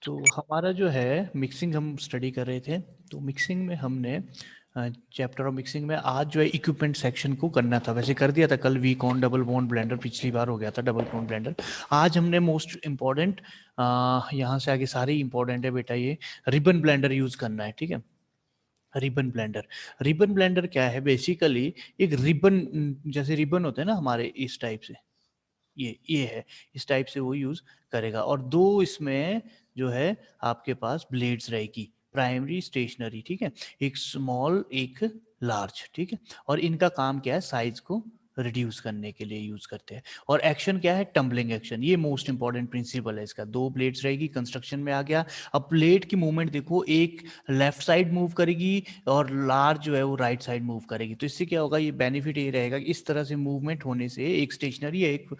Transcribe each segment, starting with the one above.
तो हमारा जो है मिक्सिंग हम स्टडी कर रहे थे। तो मिक्सिंग में हमने चैप्टर ऑफ मिक्सिंग में आज जो है इक्विपमेंट सेक्शन को करना था, वैसे कर दिया था कल। Week on double bond blender पिछली बार हो गया था, डबल बॉन्ड ब्लेंडर। आज हमने मोस्ट इम्पॉर्टेंट, यहाँ से आगे सारे इंपॉर्टेंट है बेटा, ये रिबन ब्लेंडर यूज करना है। ठीक है, रिबन ब्लेंडर। रिबन ब्लेंडर क्या है? बेसिकली एक रिबन, जैसे रिबन होते हैं ना हमारे, इस टाइप से, ये है, इस टाइप से वो यूज करेगा। और दो इसमें जो है आपके पास ब्लेड्स रहेगी, प्राइमरी स्टेशनरी। ठीक है, एक स्मॉल एक लार्ज। ठीक है, और इनका काम क्या है? साइज को रिड्यूस करने के लिए यूज करते हैं। और एक्शन क्या है? Tumbling action. ये मोस्ट इंपॉर्टेंट प्रिंसिपल है इसका। दो ब्लेड्स रहेगी, कंस्ट्रक्शन में आ गया। अब प्लेट की मूवमेंट देखो, एक लेफ्ट साइड मूव करेगी और लार्ज जो है वो राइट साइड मूव करेगी। तो इससे क्या होगा? ये बेनिफिट ये रहेगा कि इस तरह से मूवमेंट होने से एक स्टेशनरी है, एक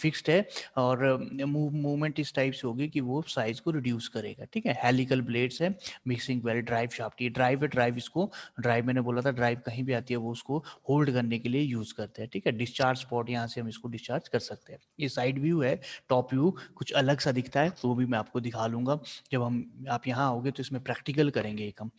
फिक्स्ड है, और मूवमेंट इस टाइप से होगी कि वो साइज को रिड्यूस करेगा। ठीक है, हेलिकल ब्लेड्स है, मिक्सिंग वेल, ड्राइव शाफ्ट। ये ड्राइव है, ड्राइव इसको, ड्राइव मैंने बोला था, ड्राइव कहीं भी आती है वो उसको होल्ड करने के लिए यूज करते हैं। ठीक है, डिस्चार्ज स्पॉट, यहाँ से हम इसको डिस्चार्ज कर सकते हैं। ये साइड व्यू है। टॉप व्यू कुछ अलग सा दिखता है, तो वो भी मैं आपको दिखा लूंगा जब हम, आप यहाँ आओगे तो इसमें प्रैक्टिकल करेंगे एक हम।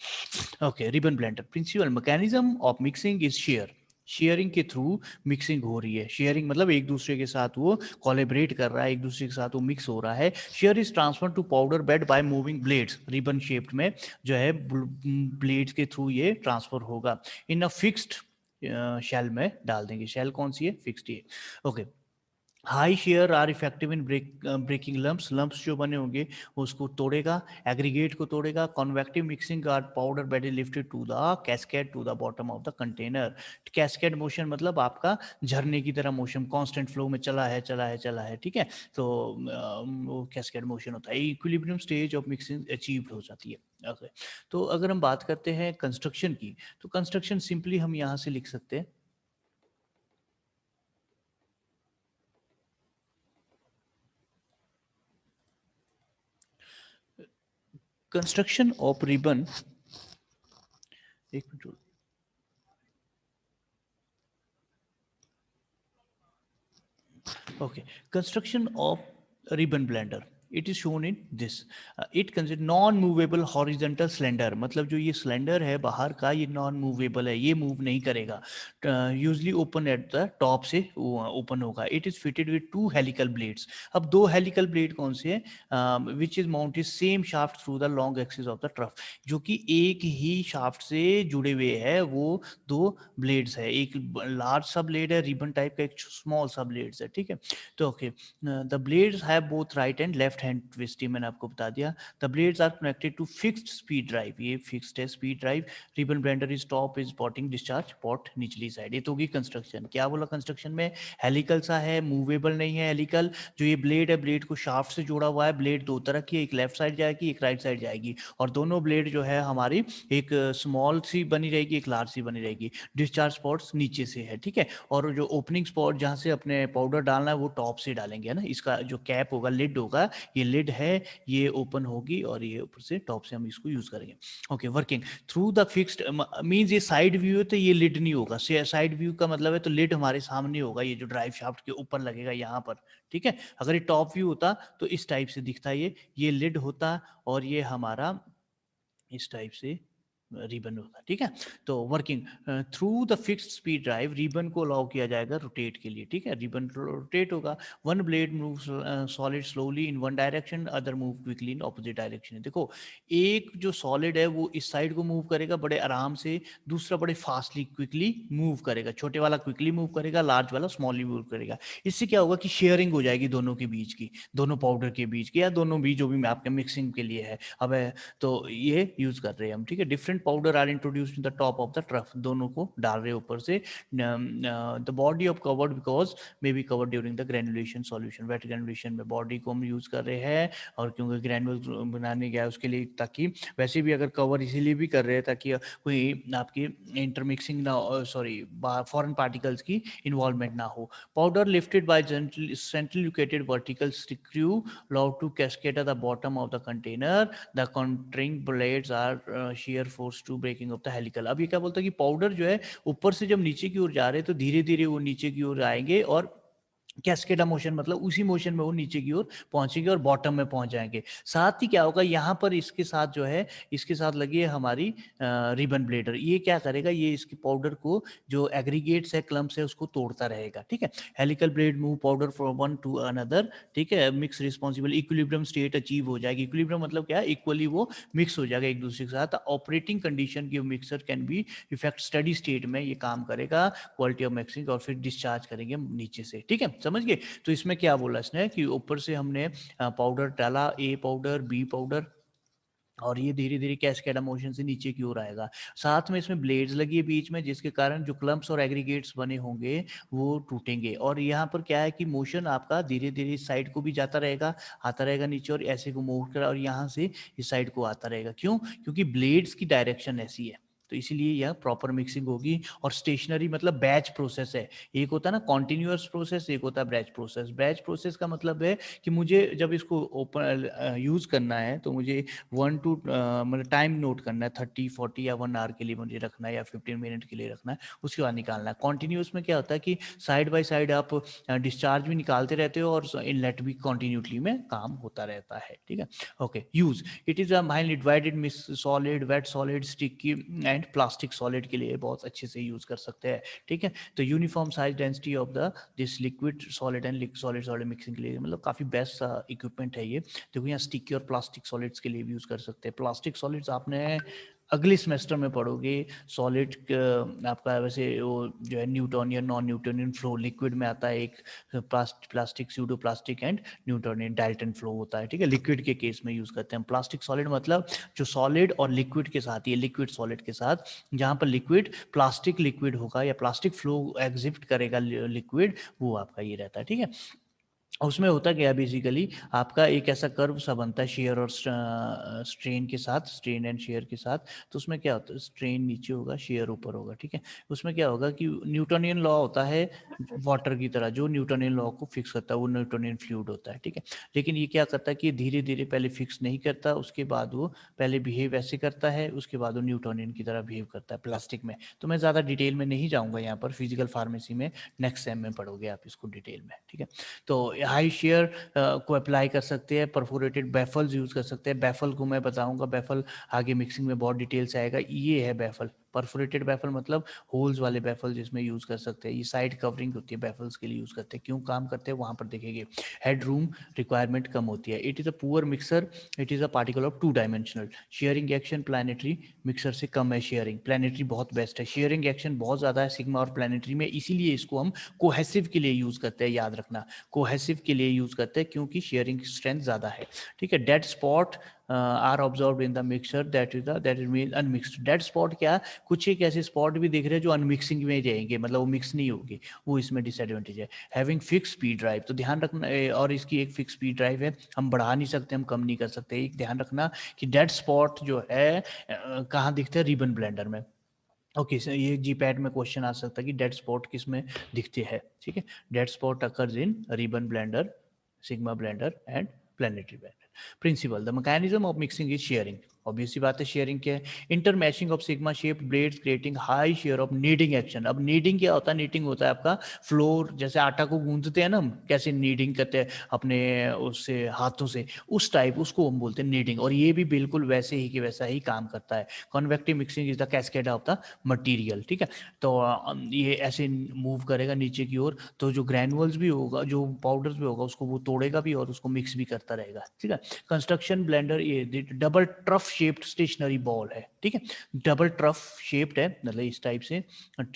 Okay, ribbon blender principle mechanism of mixing is shear. Shearing के थ्रू मिक्सिंग हो रही है। शेयरिंग मतलब एक दूसरे के साथ वो कोलेबरेट कर रहा है, एक दूसरे के साथ वो मिक्स हो रहा है। Shear is transfer to powder bed by moving blades. Ribbon shaped में जो है ब्लेड्स के थ्रू ये ट्रांसफर होगा। इन अ फिक्स्ड शेल में डाल देंगे। शेल कौन सी है? फिक्स्ड है। Okay, high shear are effective in breaking lumps. Lumps जो बने होंगे उसको तोड़ेगा, एग्रीगेट को तोड़ेगा। Convective mixing guard powder bed is lifted to the cascade to the bottom of the container. Cascade motion मतलब आपका झरने की तरह मोशन, कांस्टेंट फ्लो में चला है चला है चला है। ठीक है, तो वो कैस्केड मोशन होता है। Equilibrium stage of mixing achieved हो जाती है। ओके, तो अगर हम बात करते हैं कंस्ट्रक्शन की, तो कंस्ट्रक्शन सिंपली हम यहाँ से लिख सकते हैं, कंस्ट्रक्शन ऑफ रिबन। एक minute. Okay, construction of ribbon blender. It is shown in this. It consists non-movable horizontal slender. मतलब जो ये slender है बाहर का, ये non-movable है, ये move नहीं करेगा। Usually open at the top से open होगा. It is fitted with two helical blades. अब दो helical blade कौन से हैं? Which is mounted same shaft through the long axis of the trough. जो कि एक ही shaft से जुड़े हुए हैं, वो दो ब्लेड्स है। एक लार्ज सा ब्लेड है रिबन टाइप का, एक स्मॉल सा ब्लेड्स है। ठीक है, तो okay, the blades have both right and left hand twist, मैंने आपको बता दिया। The blades are connected to fixed speed drive. ये फिक्स्ड है speed drive. Ribbon blender is top, is potting discharge pot निचली साइड। ये तो होगी कंस्ट्रक्शन। क्या बोला कंस्ट्रक्शन में? हेलिकल सा है, मूवेबल नहीं है हेलिकल। जो ये ब्लेड है, ब्लेड को शाफ्ट से जोड़ा हुआ है। ब्लेड दो तरह की, एक लेफ्ट साइड जाएगी, एक राइट साइड जाएगी, और दोनों ब्लेड जो है हमारी एक स्मॉल सी बनी रहेगी, एक लार्ज सी बनी रहेगी। डिस्चार्ज स्पॉट्स नीचे से है। ठीक है, और जो ओपनिंग स्पॉट जहाँ से अपने पाउडर डालना है वो टॉप से डालेंगे, है ना। इसका जो कैप होगा, लिड होगा, ये लिड है, ये ओपन होगी, और ये ऊपर से टॉप से हम इसको यूज करेंगे। Okay, working through the fixed means ये साइड व्यू है तो ये लिड नहीं होगा। साइड व्यू का मतलब है तो लिड हमारे सामने होगा, ये जो ड्राइव शाफ्ट के ऊपर लगेगा यहाँ पर। ठीक है, अगर ये टॉप व्यू होता तो इस टाइप से दिखता, ये लिड होता, और ये हमारा इस टाइप से रिबन होगा। ठीक है, तो working through the fixed speed drive, ribbon को अलाउ किया जाएगा रोटेट के लिए। ठीक है, रिबन रोटेट होगा। One blade move solid slowly in one direction, other move quickly in opposite direction. देखो, एक जो सॉलिड है वो इस साइड को मूव करेगा बड़े आराम से, दूसरा बड़े फास्टली क्विकली मूव करेगा। छोटे वाला क्विकली मूव करेगा, लार्ज वाला स्मॉली मूव करेगा। इससे क्या होगा कि शेयरिंग हो जाएगी दोनों के बीच की, दोनों पाउडर के बीच की, या दोनों बीच जो भी आपके मिक्सिंग के लिए है। अब तो ये यूज कर रहे हैं हम। ठीक है, different powder are introduced in the top of the trough. दोनों को डाल रहे हैं ऊपर से। The body of covered because may be covered during the granulation solution. Wet granulation में बॉडी को हम यूज कर रहे हैं, और क्योंकि ग्रेनुल बनाने गया उसके लिए, ताकि वैसे भी अगर कवर इसीलिए भी कर रहे हैं ताकि कोई आपकी इंटरमिक्सिंग ना, सॉरी, फॉरेन पार्टिकल्स की इन्वॉल्वमेंट ना हो। Powder lifted bye centrally located vertical screw allowed to cascade at the bottom of the container. The contouring blades are shear force to breaking of the helical. अब ये क्या बोलता है कि powder जो है ऊपर से जब नीचे की ओर जा रहे हैं तो धीरे धीरे वो नीचे की ओर आएंगे, और कैस्केडा मोशन मतलब उसी मोशन में वो नीचे की ओर पहुंचेंगे और बॉटम में पहुंच जाएंगे। साथ ही क्या होगा, यहाँ पर इसके साथ जो है, इसके साथ लगी है हमारी रिबन ब्लेडर। ये क्या करेगा, ये इसकी पाउडर को जो एग्रीगेट्स है, क्लम्प्स है, उसको तोड़ता रहेगा। ठीक है, helical blade move powder from one two another. ठीक है, mix responsible equilibrium state achieve हो जाएगी। इक्विलिब्रियम मतलब क्या है, इक्वली वो मिक्स हो जाएगा एक दूसरे के साथ। ऑपरेटिंग कंडीशन की mixer can be effect steady state में ये काम करेगा, क्वालिटी ऑफ मिक्सिंग, और फिर डिस्चार्ज करेंगे नीचे से। ठीक है, समझ गए। तो इसमें क्या बोला इसने कि ऊपर से हमने पाउडर डाला, ए पाउडर, बी पाउडर, और ये धीरे धीरे कैस्केडा मोशन से नीचे की ओर आएगा। साथ में इसमें ब्लेड्स लगी है बीच में, जिसके कारण जो क्लम्प्स और एग्रीगेट्स बने होंगे वो टूटेंगे। और यहाँ पर क्या है कि मोशन आपका धीरे धीरे इस साइड को भी जाता रहेगा, आता रहेगा नीचे, और ऐसे को मूव करा, और यहाँ से इस साइड को आता रहेगा। क्यों? क्योंकि ब्लेड्स की डायरेक्शन ऐसी है, तो इसीलिए यह प्रॉपर मिक्सिंग होगी। और स्टेशनरी मतलब बैच प्रोसेस है। एक होता है ना कॉन्टिन्यूअस प्रोसेस, एक होता है बैच प्रोसेस। बैच प्रोसेस का मतलब है कि मुझे जब इसको ओपन यूज करना है तो मुझे 1 to मतलब टाइम नोट करना है, 30 40 या 1 hour के लिए मुझे रखना है, या 15 मिनट के लिए रखना है, उसके बाद निकालना है। कॉन्टिन्यूस में क्या होता है कि साइड बाय साइड आप डिस्चार्ज भी निकालते रहते हो और इनलेट भी कॉन्टिन्यूटली में काम होता रहता है। ठीक है, okay. Use, it is a mainly divided mix solid, wet solid, sticky and plastic solid के लिए बहुत अच्छे से यूज कर सकते हैं। ठीक है, तो uniform size density of the this liquid solid and solid solid mixing के लिए मतलब काफी बेस्ट इक्विपमेंट है ये। देखो यहाँ स्टिकी और प्लास्टिक सॉलिड्स के लिए भी यूज कर सकते हैं। प्लास्टिक सॉलिड्स आपने अगले सेमेस्टर में पढ़ोगे। सॉलिड आपका वैसे वो जो है Newtonian, non Newtonian flow, liquid में आता है एक plastic, pseudo plastic and Newtonian, Dalton flow होता है। ठीक है, लिक्विड के केस में यूज करते हैं। प्लास्टिक सॉलिड मतलब जो सॉलिड और लिक्विड के साथ, ये लिक्विड सॉलिड के साथ, जहाँ पर लिक्विड प्लास्टिक लिक्विड होगा या प्लास्टिक फ्लो एग्जिट करेगा लिक्विड, वो आपका ये रहता है। ठीक है, उसमें होता क्या है बेसिकली, आपका एक ऐसा कर्व सा बनता है शेयर और स्ट्रेन के साथ, स्ट्रेन एंड शेयर के साथ। तो उसमें क्या होता है, स्ट्रेन नीचे होगा, शेयर ऊपर होगा। ठीक है, उसमें क्या होगा कि न्यूटोनियन लॉ होता है वाटर की तरह, जो न्यूटोनियन लॉ को फिक्स करता है वो न्यूटोनियन फ्लूइड होता है। ठीक है, लेकिन ये क्या करता है कि धीरे धीरे पहले फिक्स नहीं करता, उसके बाद वो पहले बिहेव ऐसे करता है, उसके बाद वो न्यूटोनियन की तरह बिहेव करता है प्लास्टिक में। तो मैं ज़्यादा डिटेल में नहीं जाऊँगा यहाँ पर, फिजिकल फार्मेसी में नेक्स्ट सेम में पढ़ोगे आप इसको डिटेल में। ठीक है, तो हाई शेयर को अप्लाई कर सकते हैं, परफोरेटेड बैफल्स यूज़ कर सकते हैं। बैफल को मैं बताऊंगा, बैफल आगे मिक्सिंग में बहुत डिटेल से आएगा। ये है बैफल, परफोरेटेड बैफल मतलब होल्स वाले बैफल जिसमें यूज़ कर सकते हैं। ये साइड कवरिंग होती है, बैफल्स के लिए यूज़ करते हैं। क्यों काम करते हैं वहाँ पर देखेंगे। हेड रूम रिक्वायरमेंट कम होती है। It is a poor mixer, it is a particle of 2 dimensional. Shearing action planetary mixer से कम है शेयरिंग, प्लानिटरी बहुत बेस्ट है। शेयरिंग एक्शन बहुत ज़्यादा है सिग्मा और प्लानिटरी में, इसीलिए इसको हम कोहेसिव के लिए यूज़ करते हैं, याद रखना। कोहेसिव के लिए यूज़ करते हैं क्योंकि शेयरिंग स्ट्रेंथ ज़्यादा है। ठीक है, dead spot are observe in the mixer, that is mean unmixed. Dead spot क्या, कुछ एक ऐसे स्पॉट भी दिख रहे हैं जो अनमिक्सिंग में जाएंगे, मतलब वो मिक्स नहीं होगी, वो इसमें डिसएडवांटेज है। हैविंग फिक्स स्पीड ड्राइव, तो ध्यान रखना और इसकी एक फिक्स स्पीड ड्राइव है, हम बढ़ा नहीं सकते, हम कम नहीं कर सकते। एक ध्यान रखना कि डेड स्पॉट जो है कहाँ दिखते हैं, रिबन ब्लेंडर में। ओके सर, ये जीपैट में क्वेश्चन आ सकता है कि डेड स्पॉट किस में दिखते हैं। ठीक है, dead spot occurs in ribbon blender, sigma blender and planetary blender. Principle, the mechanism of mixing is shearing. Obvious सी बात है, शेयरिंग क्या है, intermeshing of sigma shape blades creating high shear of kneading action. अब kneading क्या होता है, needing होता है आपका फ्लोर, जैसे आटा को गूंथते हैं ना हम, कैसे नीडिंग करते हैं अपने उससे हाथों से, उस टाइप उसको हम बोलते हैं नीडिंग। और ये भी बिल्कुल वैसे ही कि वैसा ही काम करता है। Convective mixing is the cascade of the material. ठीक है, तो ये ऐसे मूव करेगा नीचे की ओर, तो जो ग्रैनुअल्स भी होगा, जो पाउडर्स भी होगा, उसको वो तोड़ेगा भी और उसको मिक्स भी करता रहेगा। ठीक है, कंस्ट्रक्शन ब्लेंडर ये double trough shaped stationary bowl है। ठीक है, डबल ट्रफ शेप्ड है, मतलब इस टाइप से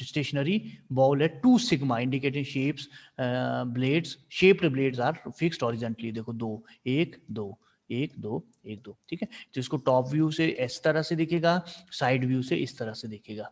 स्टेशनरी बॉल है। 2 sigma indicating shapes blades, shaped blades are fixed horizontally. देखो दो, एक दो, एक दो, एक दो। ठीक है, तो इसको टॉप व्यू से इस तरह से दिखेगा, साइड व्यू से इस तरह से दिखेगा।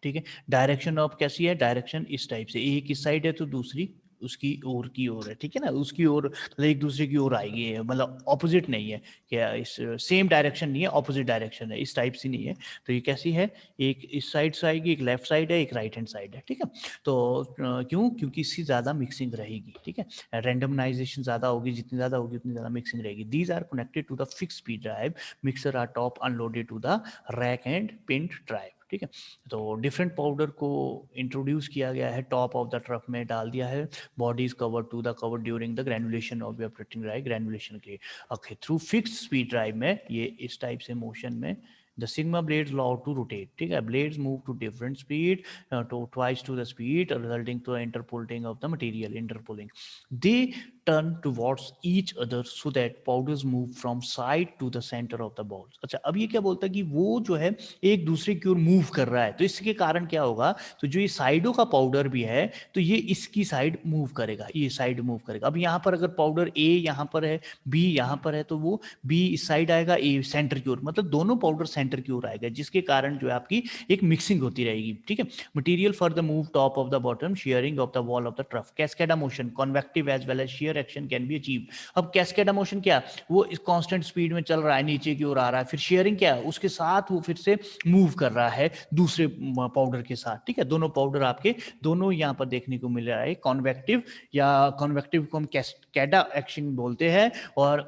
ठीक है, डायरेक्शन ऑफ कैसी है, डायरेक्शन इस टाइप से, एक इस साइड है तो दूसरी उसकी ओर की ओर है। ठीक है ना, उसकी ओर मतलब एक दूसरे की ओर आएगी, मतलब ऑपोजिट नहीं है, क्या इस सेम डायरेक्शन नहीं है, ऑपोजिट डायरेक्शन है, इस टाइप से नहीं है। तो ये कैसी है, एक इस साइड से आएगी, एक लेफ्ट साइड है, एक राइट हैंड साइड है। ठीक है, तो क्यों, क्योंकि इससे ज़्यादा मिक्सिंग रहेगी। ठीक है, रेंडमनाइजेशन ज़्यादा होगी, जितनी ज़्यादा होगी उतनी ज़्यादा मिक्सिंग रहेगी। These are connected to the fix speed drive, mixer are top unloaded to the rack and pinion drive. ठीक है। तो डिफरेंट पाउडर को इंट्रोड्यूस किया गया है, टॉप ऑफ द ट्रफ में डाल दिया है, body is cover to the cover during the granulation of your protein drive, granulation के okay through fixed speed drive में ये इस टाइप से मोशन में the sigma blades allow to rotate, ठीक है। blades move to different speed, to twice to the speed, resulting to interpolating of the material, interpolling. They turn towards each other so that powders move from side to the center of the balls. अच्छा, अब ये क्या बोलता है कि वो जो है एक दूसरे की ओर मूव कर रहा है, तो इसके कारण क्या होगा, तो जो ये साइडों का पाउडर भी है तो ये इसकी साइड मूव करेगा, ये साइड मूव करेगा। अब यहाँ पर अगर पाउडर ए यहाँ पर है, बी यहाँ पर है, तो वो बी इस साइड आएगा, ए सेंटर की ओर, मतलब दोनों पाउडर सेंटर की ओर आएगा, जिसके कारण जो है आपकी एक मिक्सिंग होती रहेगी, ठीक है। Material for the move top of the bottom, shearing of the wall of the trough, cascade motion, convective as well as shear action can be achieve. अब कैस्केडा मोशन क्या, वो इस कांस्टेंट स्पीड में चल रहा है, नीचे की ओर आ रहा है, फिर शेयरिंग क्या है, उसके साथ वो फिर से मूव कर रहा है दूसरे पाउडर के साथ, ठीक है। दोनों पाउडर आपके दोनों यहाँ पर देखने को मिल रहा है, कॉन्वेक्टिव या कॉन्वेक्टिव को हम कैस्केडा एक्शन बोलते हैं, और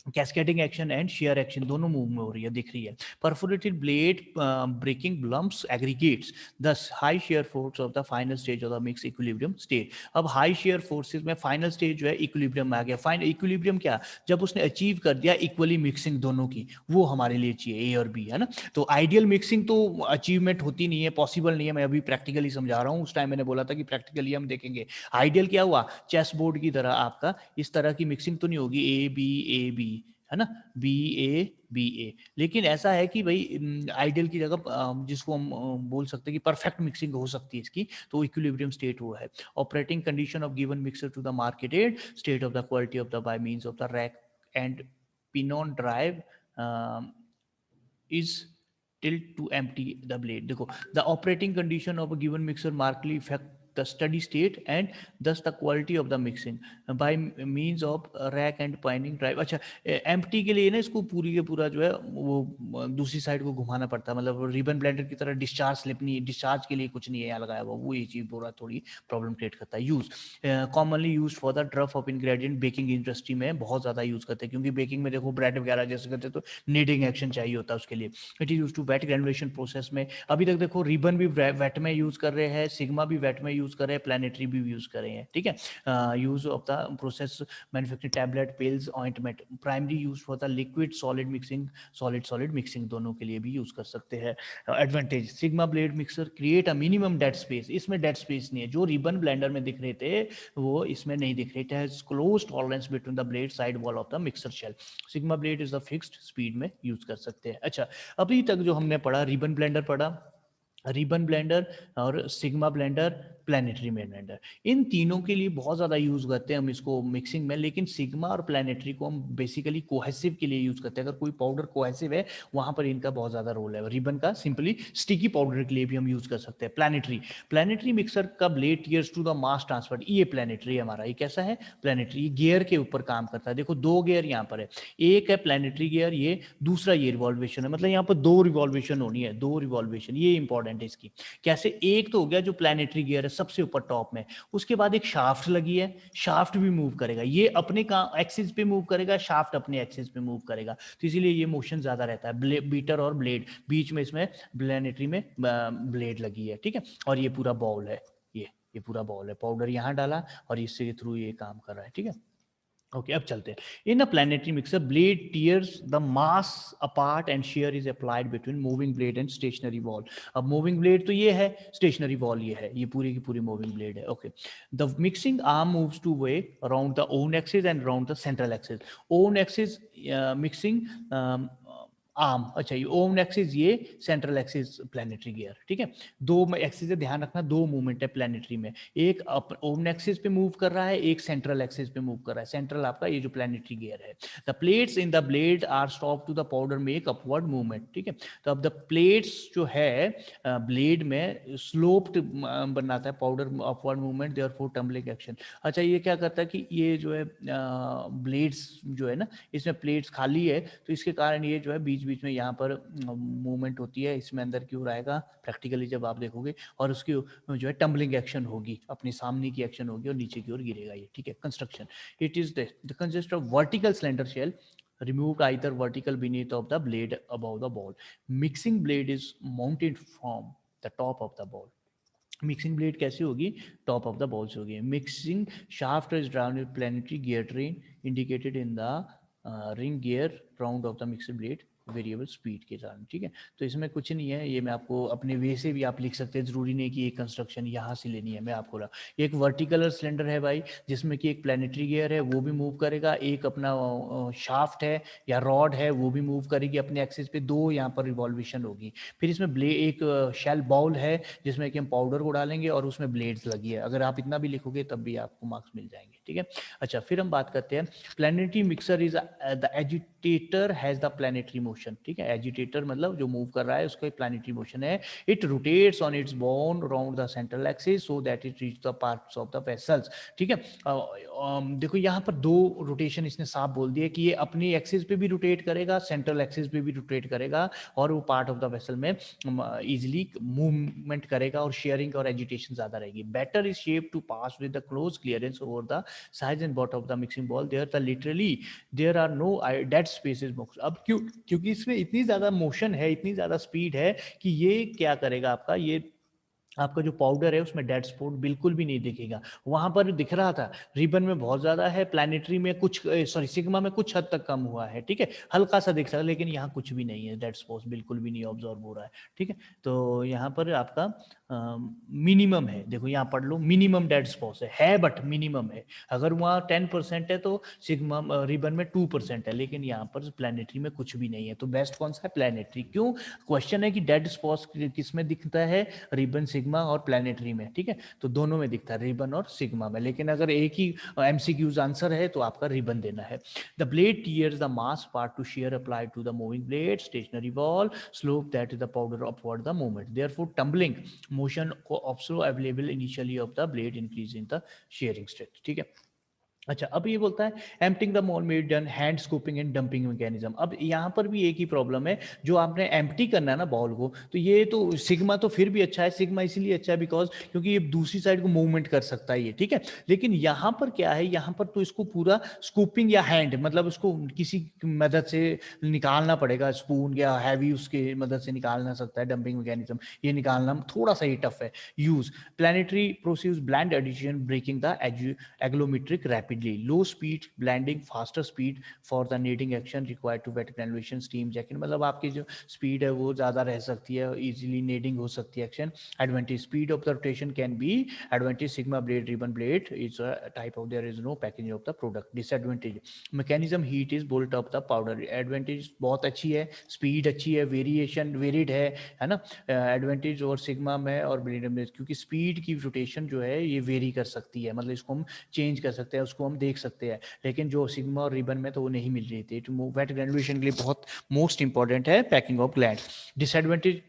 cascading action and shear action दोनों मूव में हो रही है, दिख रही है। Perforated blade breaking lumps aggregates, thus high shear force of the final stage of the mix equilibrium state. अब हाई शेयर फोर्सेस में फाइनल स्टेज जो है इक्विलिब्रियम में आ गया। फाइनल इक्विलिब्रियम क्या, जब उसने अचीव कर दिया इक्वली मिक्सिंग दोनों की, वो हमारे लिए चाहिए, ए और बी, है ना। तो आइडियल मिक्सिंग तो अचीवमेंट होती नहीं है, पॉसिबल नहीं है, मैं अभी प्रैक्टिकली समझा रहा हूँ। उस टाइम मैंने बोला था कि प्रैक्टिकली हम देखेंगे। आइडियल क्या हुआ, चेस बोर्ड की तरह आपका इस तरह की मिक्सिंग तो नहीं होगी, ए बी, है ना, बी ए। लेकिन ऐसा है कि भाई आइडियल की जगह जिसको हम बोल सकते हैं कि परफेक्ट मिक्सिंग हो सकती है इसकी, तो इक्विलिब्रियम स्टेट वो है। Operating condition of given mixer to the marketed state of the quality of the by means of the rack and pinion drive is tilt to empty the blade. देखो, the operating condition of a given mixer markedly affect the steady state and thus the quality of the mixing by means of rack and pinion drive. अच्छा, empty के लिए ना इसको पूरी के पूरा जो है वो दूसरी साइड को घुमाना पड़ता है, मतलब रिबन ब्लेंडर की तरह डिस्चार्ज स्लिप नहीं है, डिस्चार्ज के लिए कुछ नहीं है यहाँ लगाया हुआ, वो ये चीज़ पूरा थोड़ी प्रॉब्लम क्रिएट करता है। Use commonly use for the draft of ingredient, baking industry में बहुत ज़्यादा यूज करते हैं, क्योंकि बेकिंग में देखो ब्रेड वगैरह जैसे करते हैं तो नीडिंग एक्शन चाहिए होता है उसके लिए। It is use to wet granulation process में, अभी तक देखो रिबन भी वेट में यूज कर रहे हैं, सिग्मा भी वेट में यूज कर रहे हैं, प्लानिटरी भी यूज कर रहे हैं, ठीक है। Use of the process manufacturing tablet, pills, ointment, primary use for the liquid solid mixing, solid mixing दोनों के लिए भी यूज कर सकते हैं। Advantage, sigma blade mixer create a minimum dead space, इसमें डेड स्पेस नहीं है, जो रिबन ब्लेंडर में दिख रहे थे वो इसमें नहीं दिख रहे। It has close tolerance between the blade side wall of the mixer shell. Sigma blade is the fixed speed में यूज कर सकते हैं। अच्छा, अभी तक जो हमने पढ़ा, रिबन ब्लेंडर पढ़ा, रिबन ब्लेंडर और सिग्मा ब्लेंडर, प्लानिटरी ब्लेंडर, इन तीनों के लिए बहुत ज़्यादा यूज़ करते हैं हम इसको मिक्सिंग में। लेकिन सिग्मा और प्लानिटरी को हम बेसिकली कोहेसिव के लिए यूज़ करते हैं, अगर कोई पाउडर कोहेसिव है वहाँ पर इनका बहुत ज़्यादा रोल है। रिबन का सिंपली स्टिकी पाउडर के लिए भी हम यूज़ कर सकते हैं। प्लानिटरी मिक्सर का blade tears to the mass transfer, ये प्लानिटरी हमारा, ये कैसा है, प्लानिटरी गियर के ऊपर काम करता है। देखो दो गियर यहाँ पर है, एक है प्लानिटरी गियर, ये दूसरा ये रिवॉल्वेशन है, मतलब यहाँ पर दो रिवॉल्वेशन होनी है, दो रिवॉल्वेशन, ये इंपॉर्टेंट है इसकी। कैसे, एक तो हो गया जो प्लानिटरी गियर है सबसे ऊपर टॉप में, उसके बाद एक शाफ्ट लगी है, शाफ्ट भी मूव करेगा, ये अपने का एक्सिस पे मूव करेगा, शाफ्ट अपने एक्सिस पे मूव करेगा, तो इसीलिए ये मोशन ज्यादा रहता है। बीटर और ब्लेड, बीच में इसमें प्लानिटरी में ब्लेड लगी है, ठीक है। और ये पूरा बॉल है, ये पूरा बॉल है, पाउडर यहाँ डाला और इसके थ्रू ये काम कर रहा है, ठीक है। ओके, अब चलते हैं। In a planetary mixer, blade tears the mass apart and shear is applied between moving blade and stationary wall. अब मूविंग ब्लेड तो ये है, स्टेशनरी वॉल ये है, ये पूरी की पूरी मूविंग ब्लेड है। Okay, the mixing arm moves two way around the own axis and around the central axis. Own axis mixing arm, अच्छा, ये ओन एक्सिस, ये सेंट्रल एक्सिस प्लानिटरी गियर, ठीक है। दो एक्सिस से ध्यान रखना, दो मूवमेंट है प्लानिटरी में, एक ओन एक्सिस पे मूव कर रहा है, एक सेंट्रल एक्सिस पे मूव कर रहा है। सेंट्रल आपका ये जो प्लानिटरी गियर है। The plates in the blade are stop to the powder make upward movement, ठीक है। तो अब द प्लेट्स जो है ब्लेड में स्लोप्ड बनाता है powder, upward movement, therefore tumbling action. अच्छा, ये क्या करता है कि ये जो है ब्लेड्स जो है ना, इसमें प्लेट्स खाली है, तो इसके कारण ये जो है बीच बीच में यहाँ पर मूवमेंट होती है, इसमें अंदर की ओर आएगा प्रैक्टिकली जब आप देखोगे, और उसकी जो है टम्बलिंग एक्शन होगी, अपनी सामने की एक्शन होगी और नीचे की ओर गिरेगा ये, ठीक है। Construction, it is the consist of vertical cylinder shell removed either vertical beneath of the blade above the ball. Mixing blade is mounted from the top of the ball. Mixing blade कैसी होगी, top of the ball से होगी. Mixing shaft is drown with planetary gear train indicated in the ring gear round of the mixing blade variable speed के कारण. ठीक है, तो इसमें कुछ नहीं है, ये मैं आपको अपने वे से भी आप लिख सकते हैं, जरूरी नहीं कि ये कंस्ट्रक्शन यहाँ से लेनी है. मैं आपको रहा एक वर्टिकल सिलेंडर है भाई, जिसमें कि एक प्लानिटरी गियर है वो भी मूव करेगा, एक अपना शाफ्ट है या रॉड है वो भी मूव करेगी अपने एक्सिस पे, दो यहाँ पर रिवॉल्वेशन होगी. फिर इसमें एक शेल बाउल है जिसमें कि हम पाउडर को डालेंगे और उसमें ब्लेड्स लगी है. अगर आप इतना भी लिखोगे तब भी आपको मार्क्स मिल जाएंगे. ठीक है, अच्छा फिर हम बात करते हैं planetary mixer is the agitator has the planetary motion. ठीक है, एजिटेटर मतलब जो मूव कर रहा है उसका प्लानिटरी मोशन है. It rotates on it's bone around the central axis so that it reach the parts of the vessels. ठीक है, देखो यहाँ पर दो रोटेशन इसने साफ बोल दिया कि ये अपनी एक्सिस पे भी रोटेट करेगा, सेंट्रल एक्सिस पे भी रोटेट करेगा और वो पार्ट ऑफ द वेसल में इजिली मूवमेंट करेगा और शेयरिंग और एजिटेशन ज्यादा रहेगी. Batter is shape to pass with the close clearance over the size and bottom of the mixing bowl. There the literally there are no dead spaces. अब क्योंकि इसमें इतनी ज्यादा मोशन है, इतनी ज्यादा स्पीड है कि ये क्या करेगा, आपका जो पाउडर है उसमें डेड स्पॉट बिल्कुल भी नहीं दिखेगा. वहां पर दिख रहा था रिबन में बहुत ज्यादा है, प्लानिटरी में कुछ, सॉरी सिग्मा में कुछ हद तक कम हुआ है. ठीक है, हल्का सा दिख रहा है, लेकिन यहाँ कुछ भी नहीं है, डेड स्पॉट बिल्कुल भी नहीं ऑब्जॉर्व हो रहा है. ठीक है, तो यहाँ पर आपका मिनिमम है, देखो यहाँ पढ़ लो, मिनिमम डेड स्पॉट है बट मिनिमम है. अगर वहाँ 10% है तो सिग्मा रिबन में 2% है, लेकिन यहाँ पर प्लानिटरी में कुछ भी नहीं है. तो बेस्ट कौन सा है, प्लानिटरी. क्यों, क्वेश्चन है कि डेड स्पॉट किस में दिखता है, रिबन सिग्मा और प्लानिटरी में. ठीक है, तो दोनों में दिखता है, रिबन और सिग्मा में. लेकिन अगर एक ही एमसीक्यूज आंसर है तो आपका रिबन देना है. The blade tears the mass part two shear applied to the moving blade, stationary wall, slope that is the powder upward the movement. Therefore, tumbling motion also available initially of the blade increase in the shearing strength. ठीक है, अच्छा अब ये बोलता है emptying the mole made done hand scooping and dumping mechanism. अब यहाँ पर भी एक ही प्रॉब्लम है, जो आपने एम्प्टी करना है ना बॉल को, तो ये तो सिग्मा तो फिर भी अच्छा है, सिग्मा इसीलिए अच्छा है बिकॉज क्योंकि ये दूसरी साइड को मूवमेंट कर सकता है ये. ठीक है, लेकिन यहाँ पर क्या है, यहाँ पर तो इसको पूरा स्कूपिंग या हैंड मतलब उसको किसी मदद से निकालना पड़ेगा, स्पून या हैवी उसके मदद से निकालना सकता है. डंपिंग मैकेनिज्म ये निकालना थोड़ा सा ही टफ है. Use planetary proceeds blend addition breaking the agglomerates rapid. Low speed blending, faster speed for the kneading action required to wet granulation steam jacket. मतलब आपकी जो स्पीड है वो ज़्यादा रह सकती है, इजीली kneading हो सकती है action. Advantage speed of the rotation can be advantage sigma blade ribbon blade is type of there is no packaging of the product. Disadvantage mechanism heat is bolt of the powder. Advantage बहुत अच्छी है, speed अच्छी है, variation varied है ना. Advantage और sigma में और ब्लेड में क्योंकि स्पीड की रोटेशन जो है ये वेरी कर सकती है, मतलब इसको हम चेंज कर सकते हैं, उसको हम देख सकते हैं. लेकिन जो सिग्मा और रिबन में तो वो नहीं मिल रही थी. तो वेट ग्रेनुलेशन के लिए बहुत मोस्ट इंपॉर्टेंट है पैकिंग ऑफ ग्लैंड. डिसएडवांटेज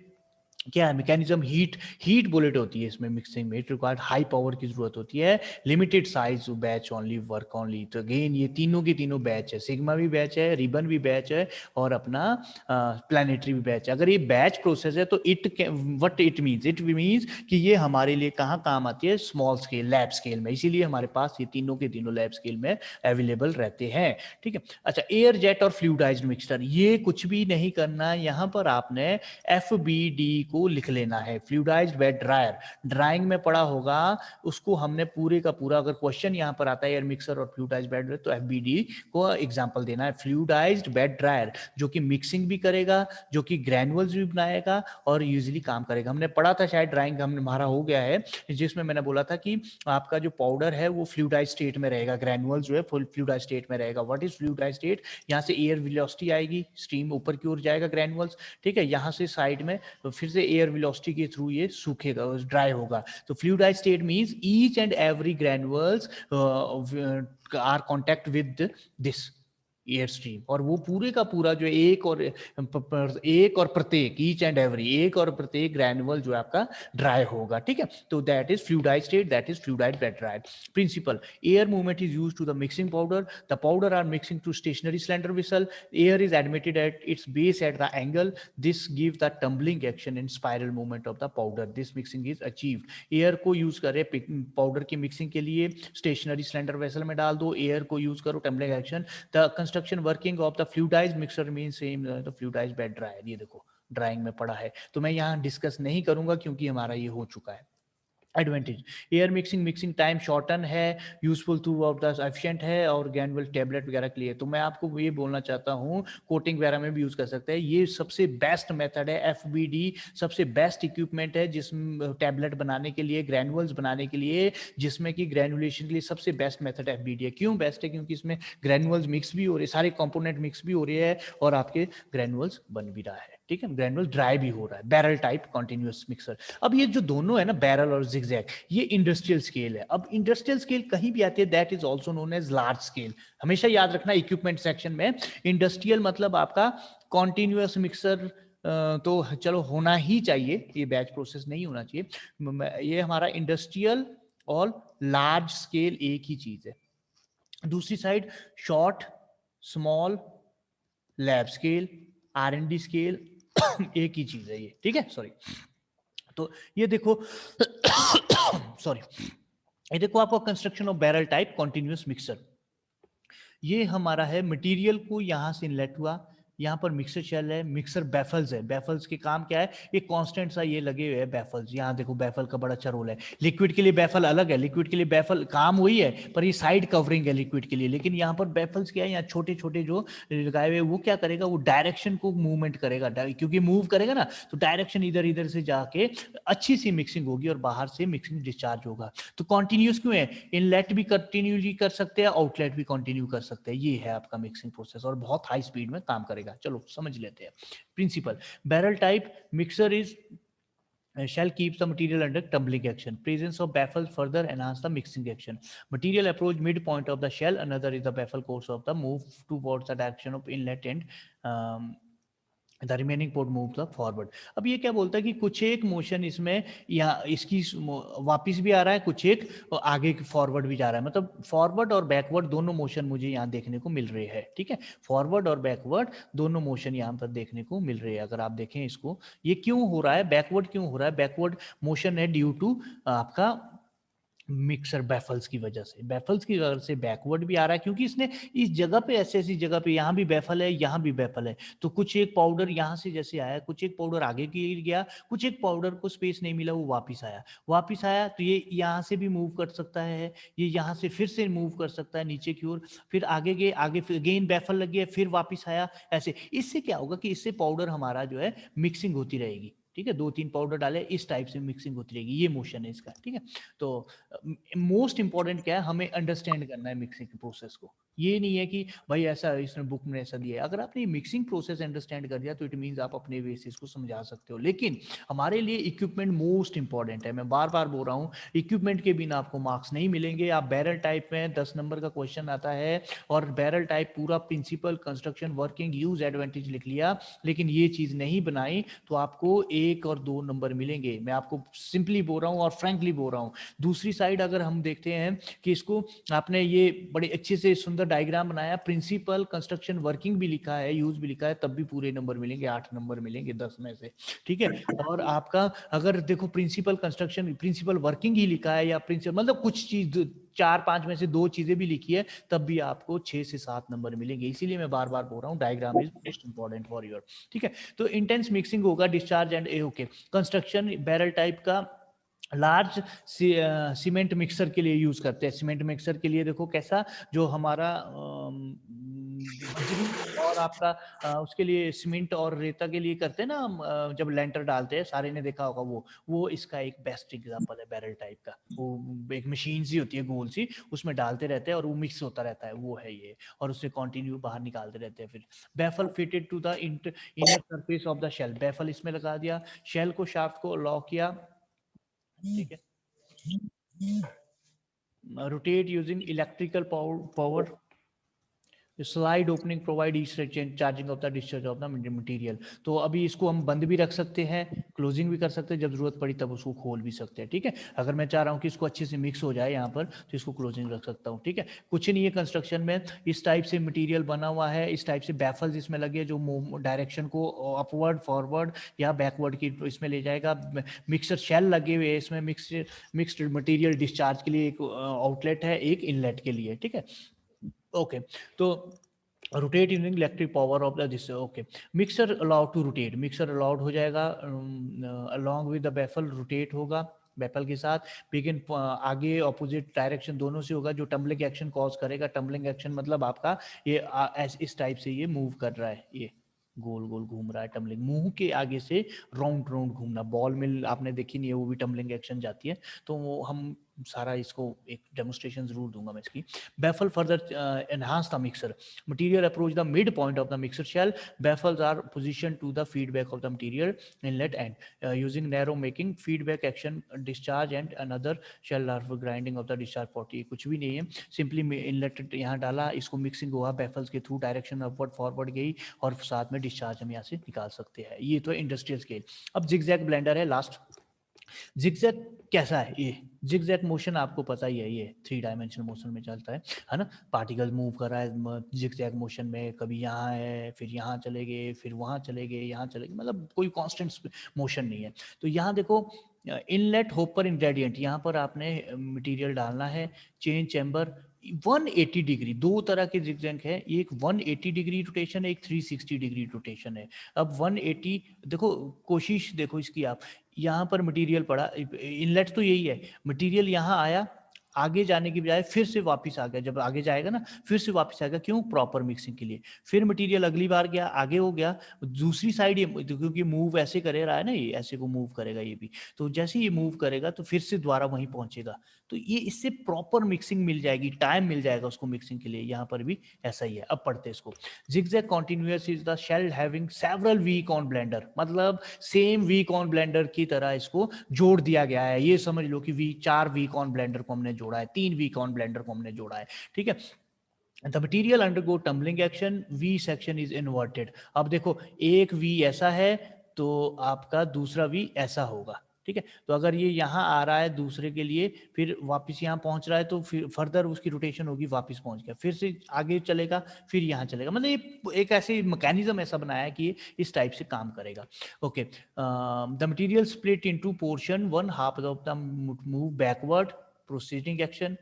क्या है, मैकेनिज्म हीट बुलेट होती है इसमें मिक्सिंग में, इट रिक्वायर्ड हाई पावर की जरूरत होती है. Limited size batch only work only. तो अगेन ये तीनों की तीनों बैच है, सिग्मा भी बैच है, रिबन भी बैच है और अपना प्लानिटरी भी बैच है. अगर ये बैच प्रोसेस है तो व्हाट इट मीन्स कि ये हमारे लिए कहाँ काम आती है, स्मॉल स्केल लैब स्केल में. इसीलिए हमारे पास ये तीनों के तीनों लैब स्केल में अवेलेबल रहते हैं. ठीक है, अच्छा एयर जेट और फ्लूइडाइज्ड मिक्सचर, ये कुछ भी नहीं करना. यहाँ पर आपने FBD को लिख लेना है, फ्लूइडाइज्ड बेड ड्रायर. ड्राइंग में पढ़ा होगा उसको हमने पूरे का पूरा. अगर क्वेश्चन यहाँ पर आता है एयर मिक्सर और फ्लूइडाइज्ड बेड तो FBD को एग्जांपल देना है. फ्लूइडाइज्ड बेड ड्रायर जो कि मिक्सिंग भी करेगा, जो कि ग्रैनुअल्स भी बनाएगा और यूजुअली काम करेगा. हमने पढ़ा था शायद, ड्राइंग हमने हमारा हो गया है, जिसमें मैंने बोला था कि आपका जो पाउडर है वो फ्लूइडाइज्ड स्टेट में रहेगा, ग्रैनुअल जो है फुल फ्लूइडाइज्ड स्टेट में रहेगा. व्हाट इज फ्लूइडाइज्ड स्टेट, यहाँ से एयर वेलोसिटी आएगी, स्टीम ऊपर की ओर जाएगा ग्रैनुअल्स. ठीक है, यहाँ से साइड में तो फिर से एयर वेलोसिटी के थ्रू ये सूखेगा, ड्राई होगा. तो fluidized state means each and every granules are contact with this air stream. और वो पूरे का पूरा जो एक और प्रत्येक ईच एंड एवरी एक और प्रत्येक ग्रैनुअल जो आपका ड्राई होगा. ठीक है, तो that is fluidized state, that is fluidized bed dry. Principle air movement is used to the mixing powder. The powder are mixing to stationary cylinder vessel. Air is admitted at its base at the angle. This gives the tumbling action and spiral movement of the powder. This mixing is achieved. Air को use करें powder की mixing के लिए, stationery cylinder vessel में डाल दो, air को use करो tumbling action. The construction working of the fluidized mixer mean same the fluidized bed dryer, ये देखो ड्राइंग में पड़ा है, तो मैं यहाँ डिस्कस नहीं करूंगा क्योंकि हमारा ये हो चुका है। Advantage, air mixing time shorten है, useful throughout the efficient है, और गैनुअल टेबलेट वगैरह के लिए। तो मैं आपको ये बोलना चाहता हूँ कोटिंग वगैरह में भी यूज कर सकते हैं, ये सबसे बेस्ट मेथड है। एफबीडी सबसे बेस्ट इक्विपमेंट है जिसमें टैबलेट बनाने के लिए, ग्रैनुअल्स बनाने के लिए, जिसमें कि ग्रैनुलेशन के लिए सबसे बेस्ट मेथड एफबीडी है। क्यों बेस्ट है? क्योंकि इसमें ग्रैनुअल्स मिक्स भी हो रहे, सारे कंपोनेंट मिक्स भी हो रहे हैं और आपके ग्रैनुअल्स बन भी रहा है, ठीक है, ग्रैनुअल ड्राई भी हो रहा है। Barrel type continuous mixer. अब ये जो दोनों है ना, बैरल और जिगजैग, ये इंडस्ट्रियल स्केल है। अब इंडस्ट्रियल स्केल कहीं भी आती है, that is also known as large scale. हमेशा याद रखना इक्विपमेंट सेक्शन में, इंडस्ट्रियल मतलब आपका कॉन्टिन्यूअस मिक्सर तो चलो होना ही चाहिए, ये बैच प्रोसेस नहीं होना चाहिए। ये हमारा इंडस्ट्रियल और लार्ज स्केल एक ही चीज है। दूसरी side short, small, lab scale, R&D scale एक ही चीज है ये, ठीक है, सॉरी। तो ये देखो सॉरी, ये देखो आपको construction of barrel type continuous mixer, ये हमारा है। मटेरियल को यहां से इनलेट हुआ, यहाँ पर मिक्सर शेल है, मिक्सर बैफल्स है। बैफल्स के काम क्या है? एक कांस्टेंट सा ये लगे हुए हैं बैफल्स, यहाँ देखो बैफल का बड़ा अच्छा रोल है। लिक्विड के लिए बैफल अलग है, लिक्विड के लिए बैफल काम वही है, पर ये साइड कवरिंग है लिक्विड के लिए। लेकिन यहाँ पर बैफल्स क्या है, यहाँ छोटे छोटे जो लगाए हुए, वो क्या करेगा, वो डायरेक्शन को मूवमेंट करेगा, क्योंकि मूव करेगा ना, तो डायरेक्शन इधर इधर से जाके अच्छी सी मिक्सिंग होगी और बाहर से मिक्सिंग डिस्चार्ज होगा। तो कॉन्टिन्यूस क्यों है? इनलेट भी कंटिन्यूली कर सकते हैं, आउटलेट भी कंटिन्यू कर सकते हैं। ये है आपका मिक्सिंग प्रोसेस और बहुत हाई स्पीड में काम करेगा। चलो समझ लेते हैं principle. Barrel type mixer is shell keeps the material under tumbling action. Presence of baffle further enhance the mixing action. Material approach midpoint of the shell. Another is the baffle course of the move towards the direction of inlet and the remaining port move the forward. अब ये क्या बोलता है कि कुछ एक motion इसमें यहाँ इसकी वापिस भी आ रहा है, कुछ एक आगे फॉरवर्ड भी जा रहा है, मतलब फॉरवर्ड और बैकवर्ड दोनों मोशन मुझे यहाँ देखने को मिल रहे हैं, ठीक है। फॉरवर्ड और बैकवर्ड दोनों मोशन यहाँ पर देखने को मिल रहे हैं। अगर आप देखें इसको, ये क्यों हो रहा है, बैकवर्ड क्यों हो रहा है? बैकवर्ड मोशन है ड्यू टू आपका मिक्सर बैफल्स की वजह से, बैफल्स की वजह से बैकवर्ड भी आ रहा है, क्योंकि इसने इस जगह पे ऐसी जगह पे, यहाँ भी बैफल है, यहाँ भी बैफल है, तो कुछ एक पाउडर यहाँ से जैसे आया, कुछ एक पाउडर आगे गिर गया, कुछ एक पाउडर को स्पेस नहीं मिला, वो वापिस आया तो ये यहाँ से भी मूव कर सकता है, ये यहाँ से फिर से मूव कर सकता है नीचे की ओर, फिर आगे गए, आगे फिर अगेन बैफल लग गया, फिर वापिस आया, ऐसे। इससे क्या होगा कि इससे पाउडर हमारा जो है मिक्सिंग होती रहेगी, ठीक है, 2-3 पाउडर डाले, इस टाइप से मिक्सिंग होती रहेगी, ये मोशन है इसका, ठीक है। तो मोस्ट इंपॉर्टेंट क्या है, हमें अंडरस्टैंड करना है मिक्सिंग प्रोसेस को। ये नहीं है कि भाई ऐसा इसने बुक में ऐसा दिया है, अगर आपने मिक्सिंग प्रोसेस अंडरस्टैंड कर दिया तो इट मींस आप अपने बेसिस को समझा सकते हो। लेकिन हमारे लिए इक्विपमेंट मोस्ट इंपॉर्टेंट है, मैं बार बार बोल रहा हूँ, इक्विपमेंट के बिना आपको मार्क्स नहीं मिलेंगे। आप बैरल टाइप में 10 नंबर का क्वेश्चन आता है और बैरल टाइप पूरा principle, construction, working, use, advantage लिख लिया, लेकिन ये चीज नहीं बनाई तो आपको 1 और 2 नंबर मिलेंगे। मैं आपको सिंपली बोल रहा हूँ और फ्रैंकली बोल रहा हूँ। दूसरी साइड अगर हम देखते हैं कि इसको आपने ये बड़े अच्छे से सुंदर डायग्राम बनाया, प्रिंसिपल, कंस्ट्रक्शन, वर्किंग भी लिखा है, यूज भी लिखा है, तब भी पूरे नंबर मिलेंगे, 8 नंबर मिलेंगे 10 में से, ठीक है। और आपका अगर देखो प्रिंसिपल कंस्ट्रक्शन, प्रिंसिपल वर्किंग ही लिखा है, या प्रिंसिपल मतलब कुछ चीज 4-5 में से 2 चीजें भी लिखी है, तब भी आपको 6 से 7 नंबर मिलेंगे। इसीलिए मैं बार बार बोल रहा हूँ diagram is most important for your, ठीक है। तो इंटेंस मिक्सिंग होगा, discharge and okay. Construction barrel type का लार्ज सीमेंट मिक्सर के लिए यूज करते हैं। सीमेंट मिक्सर के लिए देखो कैसा, जो हमारा बजरी और आपका उसके लिए सीमेंट और रेता के लिए करते हैं ना हम, जब लेंटर डालते हैं, सारे ने देखा होगा, वो इसका एक बेस्ट एग्जांपल है बैरल टाइप का। वो एक मशीन सी होती है गोल सी, उसमें डालते रहते हैं और वो मिक्स होता रहता है, वो है ये, और उससे कंटिन्यू बाहर निकालते रहते हैं। फिर baffle fitted to the inner surface of the shell, baffle इसमें लगा दिया, शेल को, शाफ्ट को लॉक किया, ठीक है। Rotate using electrical power, slide opening provide charging of the discharge of the material. तो अभी इसको हम बंद भी रख सकते हैं, क्लोजिंग भी कर सकते हैं, जब जरूरत पड़ी तब उसको खोल भी सकते हैं, ठीक है। अगर मैं चाह रहा हूँ कि इसको अच्छे से मिक्स हो जाए यहाँ पर, तो इसको क्लोजिंग रख सकता हूँ, ठीक है। कुछ नहीं है कंस्ट्रक्शन में, इस टाइप से मटेरियल बना हुआ है, इस टाइप से बैफल्स इसमें लगे जो डायरेक्शन को अपवर्ड, फॉरवर्ड या बैकवर्ड की इसमें ले जाएगा। मिक्सर शेल लगे हुए हैं इसमें, मिक्सड मटेरियल डिस्चार्ज के लिए एक आउटलेट है, एक इनलेट के लिए, ठीक है। ओके, तो rotate using electric power of the this okay mixer allowed to rotate mixer allowed हो जाएगा along with the baffle rotate होगा बैफल के साथ बिगिन आगे ऑपोजिट डायरेक्शन दोनों से होगा जो टम्बलिंग एक्शन कॉज करेगा टम्बलिंग एक्शन मतलब आपका ये इस टाइप से ये मूव कर रहा है ये गोल गोल घूम रहा है टम्बलिंग मुंह के आगे से राउंड राउंड घूमना बॉल मिल आपने देखी नहीं है वो भी टम्बलिंग एक्शन जाती है तो वो हम सारा इसको एक डेमोस्ट्रेशन जरूर दूंगा मैं इसकी baffle further enhance the mixer material approach the midpoint of the mixer shell baffles are positioned to the feedback of the material inlet end using narrow making feedback action discharge and another shell larva grinding of the discharge 40 कुछ भी नहीं है simply inlet यहाँ डाला इसको mixing हुआ baffles के through direction upward forward गई और साथ में डिस्चार्ज हम यहाँ से निकाल सकते हैं ये तो इंडस्ट्रियल स्केल अब जिगजैग ब्लेंडर है लास्ट जिगजैग कैसा है ये जिगजैग मोशन आपको पता ही है ये 3 डायमेंशनल मोशन में चलता है ना पार्टिकल मूव कर रहा है जिगजैग मोशन में कभी यहाँ है फिर यहाँ चले गए फिर वहाँ चले गए यहाँ चले गए मतलब कोई कांस्टेंट मोशन नहीं है तो यहाँ देखो इनलेट होपर इंग्रेडिएंट यहाँ पर आपने मटेरियल डालना है चेंज चैम्बर 180 डिग्री दो तरह के जिगजैग है एक 180 डिग्री रोटेशन है एक 360 डिग्री रोटेशन है अब 180 देखो कोशिश देखो इसकी आप यहाँ पर मटेरियल पड़ा इनलेट तो यही है मटेरियल यहाँ आया आगे जाने की बजाय फिर से वापस आ गया जब आगे जाएगा ना फिर से वापस आएगा क्यों प्रॉपर मिक्सिंग के लिए फिर मटेरियल अगली बार गया आगे हो गया दूसरी साइड ये क्योंकि मूव ऐसे करे रहा है ना ये ऐसे को मूव करेगा ये भी तो जैसे ये मूव करेगा तो फिर से दोबारा वहीं पहुंचेगा तो ये इससे प्रॉपर मिक्सिंग मिल जाएगी टाइम मिल जाएगा उसको मिक्सिंग के लिए यहाँ पर भी ऐसा ही है अब पढ़ते इसको zigzag continuous is the shell having several weak on blender मतलब सेम वीक ऑन ब्लेंडर की तरह इसको जोड़ दिया गया है ये समझ लो कि 4 वीक ऑन ब्लेंडर को हमने जोड़ा है 3 वीक ऑन ब्लेंडर को हमने जोड़ा है ठीक है the material undergo tumbling action V section is inverted अब देखो एक वी ऐसा है तो आपका दूसरा वी ऐसा होगा ठीक है तो अगर ये यहाँ आ रहा है दूसरे के लिए फिर वापस यहाँ पहुंच रहा है तो फिर फर्दर उसकी रोटेशन होगी वापस पहुंच गया फिर से आगे चलेगा फिर यहाँ चलेगा मतलब ये एक ऐसे मैकेनिज्म ऐसा बनाया है कि ये इस टाइप से काम करेगा okay the material split into portion one half of the move backward proceeding action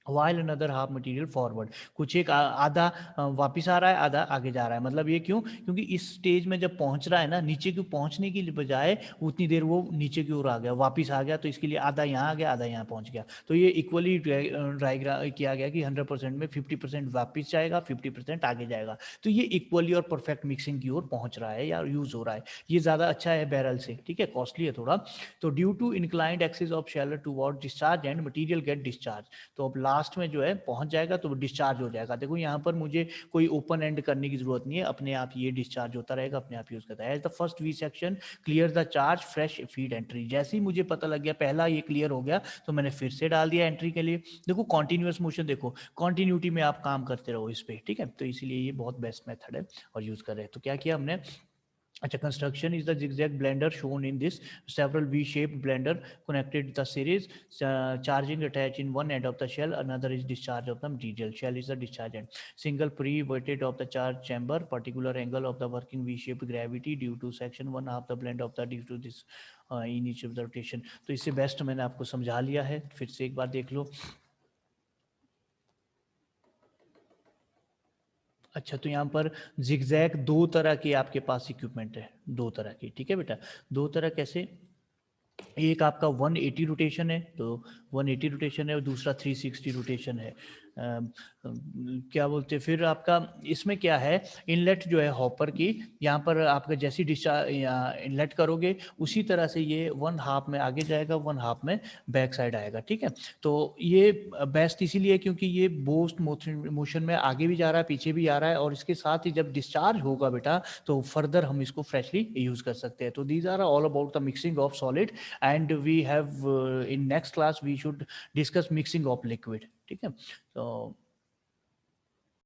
while another half material forward कुछ एक आधा वापिस आ रहा है आधा आगे जा रहा है मतलब ये क्यों क्योंकि इस स्टेज में जब पहुंच रहा है ना नीचे की पहुंचने की बजाय उतनी देर वो नीचे की ओर आ गया वापिस आ गया तो इसके लिए आधा यहाँ आ गया आधा यहाँ पहुंच गया तो ये इक्वली ड्राइग्राम किया गया कि 100% में 50% वापिस जाएगा 50% आगे जाएगा तो ये इक्वली और परफेक्ट मिक्सिंग की ओर पहुंच रहा है या यूज हो रहा है ये ज़्यादा अच्छा है बैरल से ठीक है कॉस्टली है थोड़ा तो due to inclined axis of shell toward discharge end material get discharge तो अब लास्ट में जो है पहुंच जाएगा तो डिस्चार्ज हो जाएगा देखो यहाँ पर मुझे कोई ओपन एंड करने की जरूरत नहीं है अपने आप ये डिस्चार्ज होता रहेगा अपने आप यूज करता है as the first V section clear the charge fresh feed entry जैसे ही मुझे पता लग गया पहला ये क्लियर हो गया तो मैंने फिर से डाल दिया एंट्री के लिए देखो कॉन्टिन्यूस मोशन देखो कॉन्टिन्यूटी में आप काम करते रहो इस पे ठीक है तो इसीलिए ये बहुत बेस्ट मेथड है और यूज कर रहे हैं तो क्या किया हमने अच्छा construction is the zigzag blender shown in this several v-shaped blender connected the series charging attached in one end of the shell another is discharge of the material shell is the discharge end single pre-weighted of the charge chamber particular angle of the working v-shaped gravity due to section one half the blend of the due to this in each of the rotation तो इससे best मैंने आपको समझा लिया है फिर से एक बार देख लो अच्छा तो यहाँ पर जिगजैग दो तरह के आपके पास इक्विपमेंट है दो तरह की ठीक है बेटा दो तरह कैसे एक आपका 180 रोटेशन है तो 180 रोटेशन है और दूसरा 360 रोटेशन है क्या बोलते हैं फिर आपका इसमें क्या है इनलेट जो है हॉपर की यहाँ पर आपका जैसी डिस्चार्ज इनलेट करोगे उसी तरह से ये वन हाफ में आगे जाएगा वन हाफ में बैक साइड आएगा ठीक है तो ये बेस्ट इसीलिए क्योंकि ये बोस्ट मोशन में आगे भी जा रहा है पीछे भी आ रहा है और इसके साथ ही जब डिस्चार्ज होगा बेटा तो फर्दर हम इसको फ्रेशली यूज कर सकते हैं तो these are all about the mixing of solid and we have in next class we should discuss mixing of liquid ठीक है तो